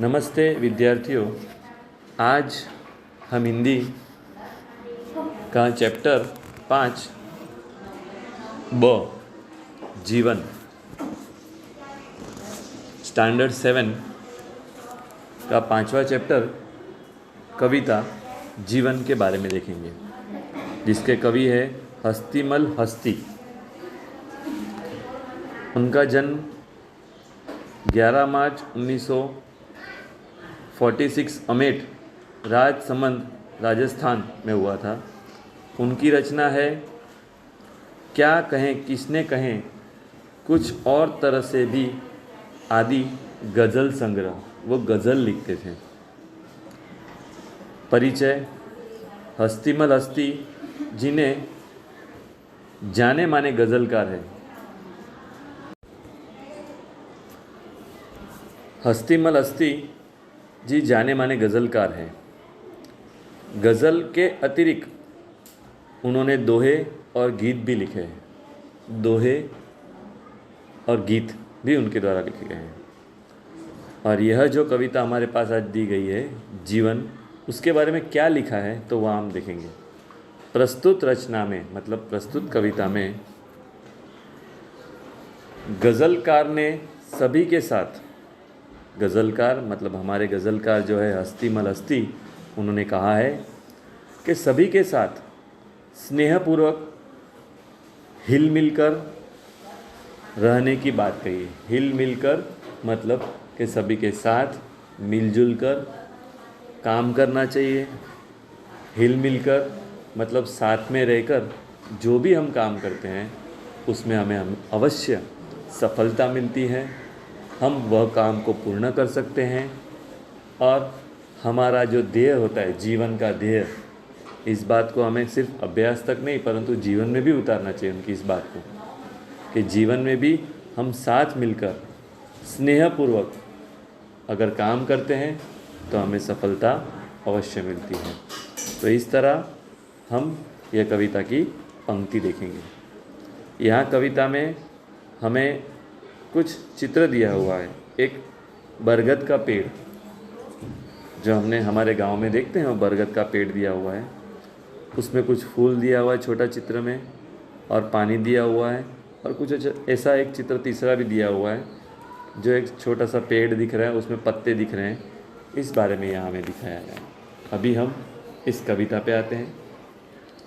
नमस्ते विद्यार्थियों। आज हम हिंदी का चैप्टर 5 ब जीवन स्टैंडर्ड 7 का 5वां चैप्टर कविता जीवन के बारे में देखेंगे, जिसके कवि है हस्तिमल हस्ती। उनका जन्म 11 मार्च 1946 अमेठ राजसमंद राजस्थान में हुआ था। उनकी रचना है क्या कहें किसने कहें कुछ और तरह से भी आदि गज़ल संग्रह। वो गज़ल लिखते थे। परिचय। हस्तिमल हस्ती जिन्हें जाने माने गज़लकार है। हस्तिमल हस्ती जी जाने माने गज़लकार हैं। गज़ल के अतिरिक्त उन्होंने दोहे और गीत भी लिखे हैं। दोहे और गीत भी उनके द्वारा लिखे गए हैं। और यह जो कविता हमारे पास आज दी गई है जीवन, उसके बारे में क्या लिखा है तो वह हम देखेंगे। प्रस्तुत रचना में मतलब प्रस्तुत कविता में गज़लकार ने सभी के साथ, गज़लकार मतलब हमारे गज़लकार जो है हस्तिमल हस्ती, उन्होंने कहा है कि सभी के साथ स्नेहपूर्वक हिल मिलकर रहने की बात कही है। हिल मिलकर मतलब कि सभी के साथ मिलजुल कर काम करना चाहिए। हिल मिलकर मतलब साथ में रहकर जो भी हम काम करते हैं उसमें हमें अवश्य सफलता मिलती है। हम वह काम को पूर्ण कर सकते हैं और हमारा जो ध्येय होता है, जीवन का ध्येय, इस बात को हमें सिर्फ अभ्यास तक नहीं परंतु जीवन में भी उतारना चाहिए उनकी इस बात को, कि जीवन में भी हम साथ मिलकर स्नेहपूर्वक अगर काम करते हैं तो हमें सफलता अवश्य मिलती है। तो इस तरह हम यह कविता की पंक्ति देखेंगे। यहाँ कविता में हमें कुछ चित्र दिया हुआ है। एक बरगद का पेड़ जो हमने हमारे गांव में देखते हैं, वो बरगद का पेड़ दिया हुआ है। उसमें कुछ फूल दिया हुआ है छोटा चित्र में, और पानी दिया हुआ है, और कुछ ऐसा एक चित्र तीसरा भी दिया हुआ है जो एक छोटा सा पेड़ दिख रहा है, उसमें पत्ते दिख रहे हैं। इस बारे में यहाँ हमें दिखाया गया है। अभी हम इस कविता पे आते हैं।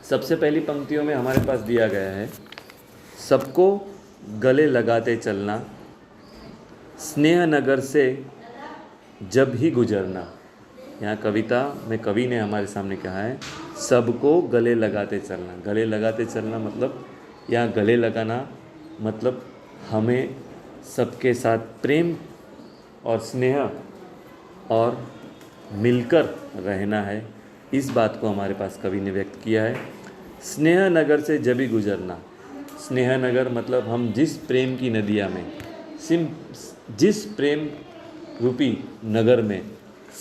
सबसे पहली पंक्तियों में हमारे पास दिया गया है सबको गले लगाते चलना, स्नेह नगर से जब ही गुजरना। यहाँ कविता में कवि ने हमारे सामने कहा है सबको गले लगाते चलना। गले लगाते चलना मतलब यहाँ गले लगाना मतलब हमें सबके साथ प्रेम और स्नेह और मिलकर रहना है। इस बात को हमारे पास कवि ने व्यक्त किया है। स्नेह नगर से जब ही गुजरना। स्नेह नगर मतलब हम जिस प्रेम की नदिया में, जिस प्रेम रूपी नगर में,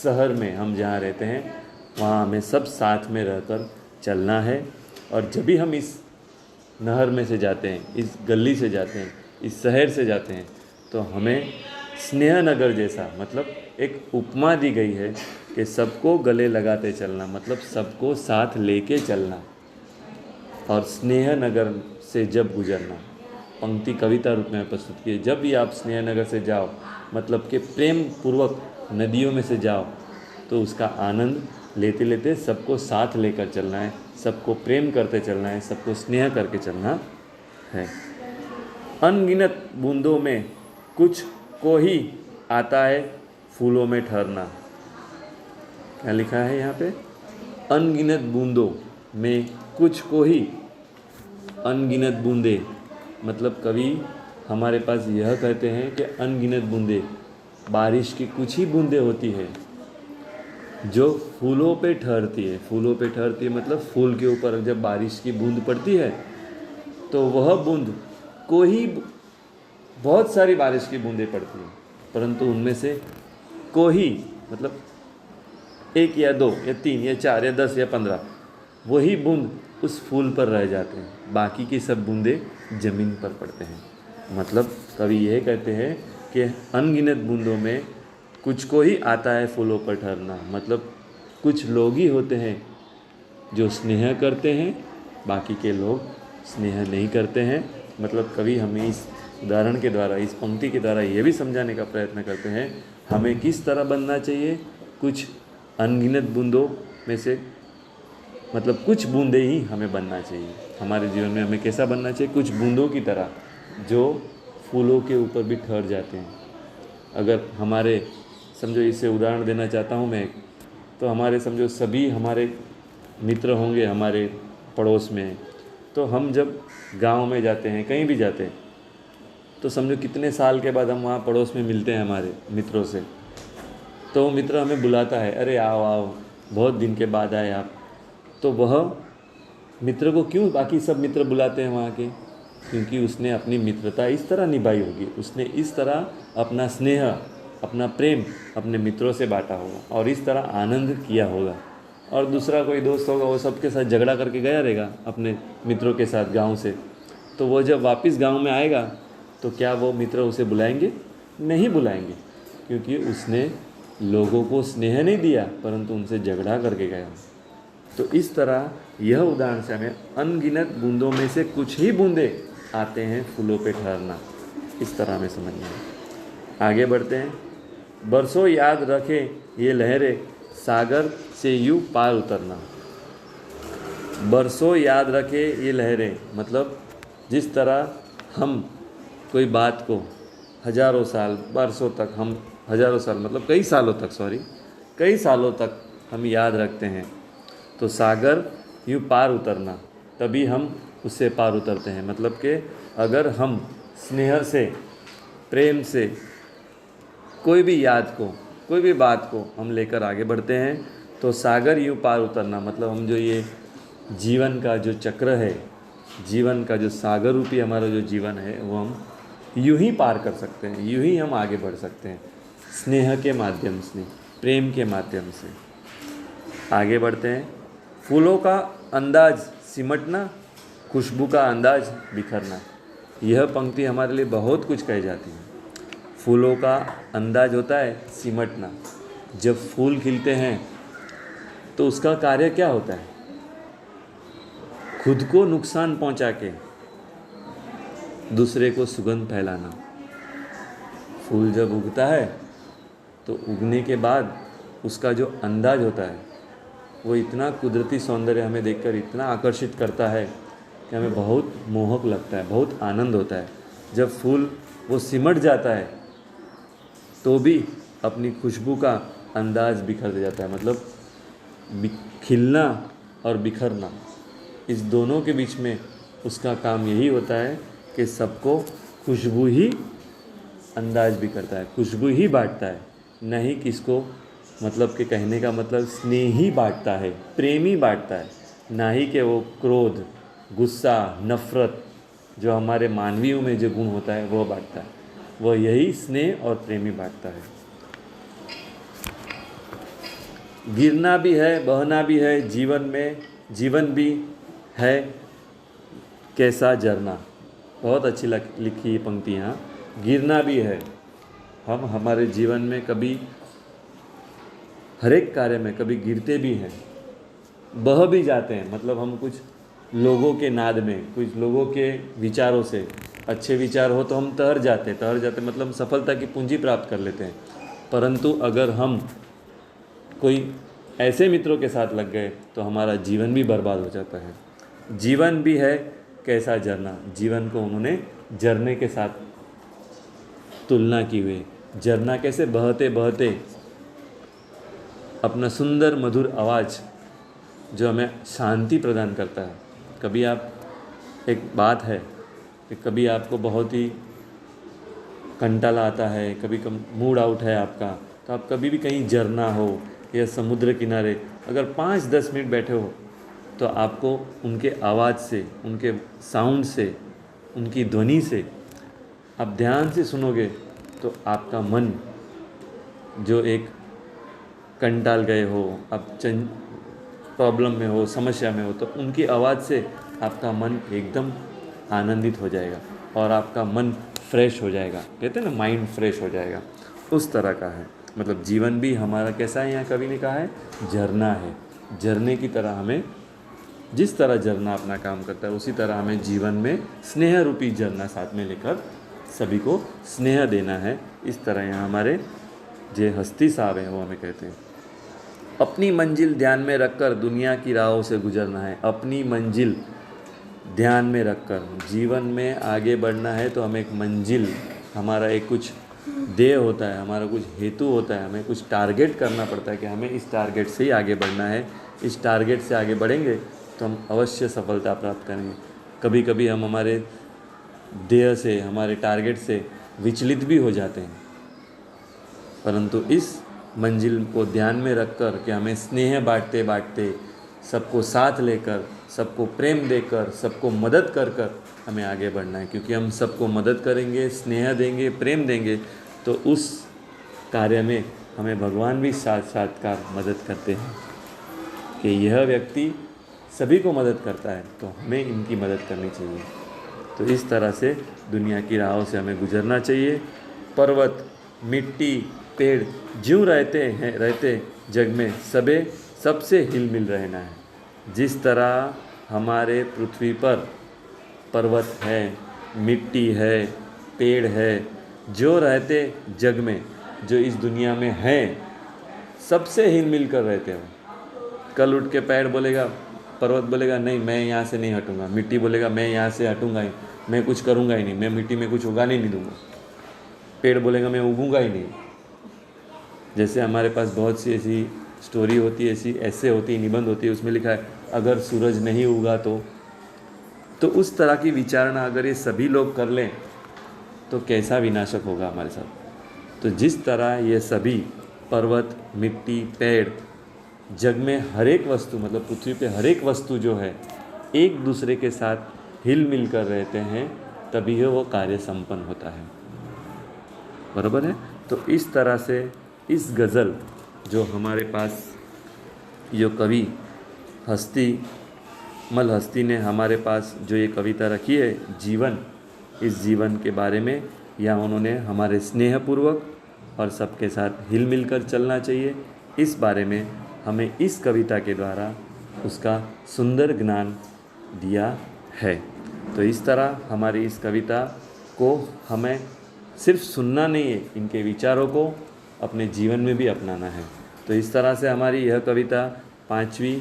शहर में हम जहाँ रहते हैं, वहाँ हमें सब साथ में रहकर चलना है। और जब भी हम इस नहर में से जाते हैं, इस गली से जाते हैं, इस शहर से जाते हैं, तो हमें स्नेह नगर जैसा मतलब एक उपमा दी गई है कि सबको गले लगाते चलना मतलब सबको साथ लेके चलना। और स्नेह नगर से जब गुजरना पंक्ति कविता रूप में प्रस्तुत की है। जब भी आप स्नेह नगर से जाओ मतलब कि प्रेम पूर्वक नदियों में से जाओ तो उसका आनंद लेते लेते सबको साथ लेकर चलना है, सबको प्रेम करते चलना है, सबको स्नेह करके चलना है। अनगिनत बूंदों में कुछ को ही आता है फूलों में ठहरना। क्या लिखा है यहाँ पे? अनगिनत बूंदों में कुछ को ही। अनगिनत बूंदे मतलब कवि हमारे पास यह कहते हैं कि अनगिनत बूंदे, बारिश की कुछ ही बूंदें होती है जो फूलों पे ठहरती है। फूलों पे ठहरती है मतलब फूल के ऊपर जब बारिश की बूंद पड़ती है तो वह बूंद को ही, बहुत सारी बारिश की बूंदें पड़ती हैं परंतु उनमें से को ही मतलब 1 या 2 या 3 या 4 या 10 या 15 वही बूंद उस फूल पर रह जाते हैं, बाकी की सब बूंदें ज़मीन पर पड़ते हैं। मतलब कवि यह कहते हैं कि अनगिनत बूंदों में कुछ को ही आता है फूलों पर ठहरना, मतलब कुछ लोग ही होते हैं जो स्नेह करते हैं, बाकी के लोग स्नेह नहीं करते हैं। मतलब कवि हमें इस उदाहरण के द्वारा, इस पंक्ति के द्वारा ये भी समझाने का प्रयत्न करते हैं हमें किस तरह बनना चाहिए। कुछ अनगिनत बूंदों में से, मतलब कुछ बूंदे ही हमें बनना चाहिए। हमारे जीवन में हमें कैसा बनना चाहिए? कुछ बूंदों की तरह जो फूलों के ऊपर भी ठहर जाते हैं। अगर हमारे, समझो इससे उदाहरण देना चाहता हूँ मैं, तो हमारे समझो सभी हमारे मित्र होंगे हमारे पड़ोस में, तो हम जब गांव में जाते हैं, कहीं भी जाते हैं, तो समझो कितने साल के बाद हम वहाँ पड़ोस में मिलते हैं हमारे मित्रों से, तो वो मित्र हमें बुलाता है, अरे आओ आओ, बहुत दिन के बाद आए आप। तो वह मित्र को क्यों बाकी सब मित्र बुलाते हैं वहाँ के? क्योंकि उसने अपनी मित्रता इस तरह निभाई होगी, उसने इस तरह अपना स्नेह, अपना प्रेम अपने मित्रों से बांटा होगा और इस तरह आनंद किया होगा। और दूसरा कोई दोस्त होगा, वो सबके साथ झगड़ा करके गया रहेगा अपने मित्रों के साथ गांव से, तो वो जब वापस गांव में आएगा तो क्या वो मित्र उसे बुलाएंगे? नहीं बुलाएंगे, क्योंकि उसने लोगों को स्नेह नहीं दिया परंतु उनसे झगड़ा करके गया। तो इस तरह यह उदाहरण से हमें अनगिनत बूंदों में से कुछ ही बूंदे आते हैं फूलों पे ठहरना, इस तरह हमें समझना है। आगे बढ़ते हैं। बरसों याद रखे ये लहरें, सागर से यूं पार उतरना। बरसों याद रखे ये लहरें, मतलब जिस तरह हम कोई बात को हजारों साल, बरसों तक, हम हजारों साल मतलब कई सालों तक, कई सालों तक हम याद रखते हैं, तो सागर यूँ पार उतरना, तभी हम उससे पार उतरते हैं। मतलब कि अगर हम स्नेह से, प्रेम से कोई भी याद को, कोई भी बात को हम लेकर आगे बढ़ते हैं, तो सागर यूँ पार उतरना, मतलब हम जो ये जीवन का जो चक्र है, जीवन का जो सागर रूपी हमारा जो जीवन है, वो हम यूँ ही पार कर सकते हैं, यूँ ही हम आगे बढ़ सकते हैं, स्नेह के माध्यम से, प्रेम के माध्यम से। आगे बढ़ते हैं। फूलों का अंदाज सिमटना, खुशबू का अंदाज बिखरना। यह पंक्ति हमारे लिए बहुत कुछ कह जाती है। फूलों का अंदाज होता है सिमटना। जब फूल खिलते हैं तो उसका कार्य क्या होता है? खुद को नुकसान पहुंचा के दूसरे को सुगंध फैलाना। फूल जब उगता है तो उगने के बाद उसका जो अंदाज होता है वो इतना कुदरती सौंदर्य हमें देखकर इतना आकर्षित करता है कि हमें बहुत मोहक लगता है, बहुत आनंद होता है। जब फूल वो सिमट जाता है तो भी अपनी खुशबू का अंदाज बिखर जाता है। मतलब खिलना और बिखरना, इस दोनों के बीच में उसका काम यही होता है कि सबको खुशबू ही अंदाज बिखरता है, खुशबू ही बांटता है, नहीं किसको, मतलब कि कहने का मतलब स्नेह ही बांटता है, प्रेम ही बांटता है, ना ही कि वो क्रोध, गुस्सा, नफ़रत जो हमारे मानवीयों में जो गुण होता है वो बांटता है। वह यही स्नेह और प्रेम ही बांटता है। गिरना भी है, बहना भी है जीवन में, जीवन भी है कैसा झरना। बहुत अच्छी लिखी ये पंक्ति यहाँ। गिरना भी है, हम हमारे जीवन में कभी, हर एक कार्य में कभी गिरते भी हैं, बह भी जाते हैं। मतलब हम कुछ लोगों के नाद में, कुछ लोगों के विचारों से, अच्छे विचार हो तो हम तैर जाते मतलब हम सफलता की पूंजी प्राप्त कर लेते हैं। परंतु अगर हम कोई ऐसे मित्रों के साथ लग गए तो हमारा जीवन भी बर्बाद हो जाता है। जीवन भी है कैसा झरना, जीवन को उन्होंने झरने के साथ तुलना की हुई। झरना कैसे बहते बहते अपना सुंदर मधुर आवाज़ जो हमें शांति प्रदान करता है। कभी आप, एक बात है कि कभी आपको बहुत ही कंटाला आता है, कभी मूड आउट है आपका, तो आप कभी भी कहीं झरना हो या समुद्र किनारे अगर 5-10 मिनट बैठे हो तो आपको उनके आवाज़ से, उनके साउंड से, उनकी ध्वनि से आप ध्यान से सुनोगे तो आपका मन जो एक कंटाल गए हो, आप प्रॉब्लम में हो, समस्या में हो, तो उनकी आवाज़ से आपका मन एकदम आनंदित हो जाएगा और आपका मन फ्रेश हो जाएगा। कहते हैं ना, माइंड फ्रेश हो जाएगा, उस तरह का है। मतलब जीवन भी हमारा कैसा है, यहाँ कवि ने कहा है झरना है। झरने की तरह हमें, जिस तरह झरना अपना काम करता है उसी तरह हमें जीवन में स्नेह रूपी झरना साथ में लेकर सभी को स्नेह देना है। इस तरह यहाँ हमारे जो हस्ती साहब हैं वो हमें कहते हैं, अपनी मंजिल ध्यान में रखकर दुनिया की राहों से गुजरना है। अपनी मंजिल ध्यान में रखकर जीवन में आगे बढ़ना है तो हमें एक मंजिल, हमारा एक कुछ ध्येय होता है, हमारा कुछ हेतु होता है, हमें कुछ टारगेट करना पड़ता है कि हमें इस टारगेट से ही आगे बढ़ना है। इस टारगेट से आगे बढ़ेंगे तो हम अवश्य सफलता प्राप्त करेंगे। कभी कभी हम हमारे ध्येय से, हमारे टारगेट से विचलित भी हो जाते हैं, परंतु इस मंजिल को ध्यान में रखकर कि हमें स्नेह बांटते बांटते, सबको साथ लेकर, सबको प्रेम देकर, सबको मदद कर कर हमें आगे बढ़ना है। क्योंकि हम सबको मदद करेंगे, स्नेह देंगे, प्रेम देंगे तो उस कार्य में हमें भगवान भी साथ साथ का मदद करते हैं कि यह व्यक्ति सभी को मदद करता है तो हमें इनकी मदद करनी चाहिए। तो इस तरह से दुनिया की राहों से हमें गुजरना चाहिए। पर्वत, मिट्टी, पेड़ ज्यों रहते जग में सबसे हिल मिल रहना है। जिस तरह हमारे पृथ्वी पर पर्वत है, मिट्टी है, पेड़ है, जो रहते जग में, जो इस दुनिया में है, सबसे हिल मिल कर रहते हो। कल उठ के पेड़ बोलेगा, पर्वत बोलेगा नहीं मैं यहाँ से नहीं हटूँगा, मिट्टी बोलेगा मैं यहाँ से हटूँगा ही, मैं कुछ करूँगा ही नहीं, मैं मिट्टी में कुछ उगाने नहीं दूँगा। पेड़ बोलेगा मैं उगूँगा ही नहीं। जैसे हमारे पास बहुत सी ऐसी स्टोरी होती है, ऐसी ऐसे होती है, निबंध होती है, उसमें लिखा है अगर सूरज नहीं उगा तो उस तरह की विचारणा अगर ये सभी लोग कर लें तो कैसा विनाशक होगा हमारे साथ। तो जिस तरह ये सभी पर्वत, मिट्टी, पेड़, जग में हर एक वस्तु, मतलब पृथ्वी पे हर एक वस्तु जो है एक दूसरे के साथ हिल मिल कर रहते हैं, तभी वो कार्य संपन्न होता है। बराबर है। तो इस तरह से इस गज़ल जो हमारे पास जो कवि हस्ती ने हमारे पास जो ये कविता रखी है जीवन, इस जीवन के बारे में, या उन्होंने हमारे स्नेहपूर्वक और सबके साथ हिल मिल कर चलना चाहिए, इस बारे में हमें इस कविता के द्वारा उसका सुंदर ज्ञान दिया है। तो इस तरह हमारी इस कविता को हमें सिर्फ सुनना नहीं है, इनके विचारों को अपने जीवन में भी अपनाना है। तो इस तरह से हमारी यह कविता 5वीं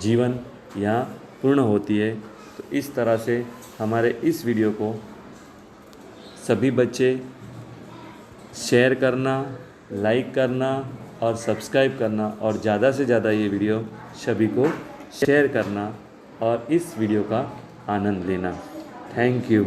जीवन यहाँ पूर्ण होती है। तो इस तरह से हमारे इस वीडियो को सभी बच्चे शेयर करना, लाइक करना और सब्सक्राइब करना, और ज़्यादा से ज़्यादा ये वीडियो सभी को शेयर करना और इस वीडियो का आनंद लेना। Thank you.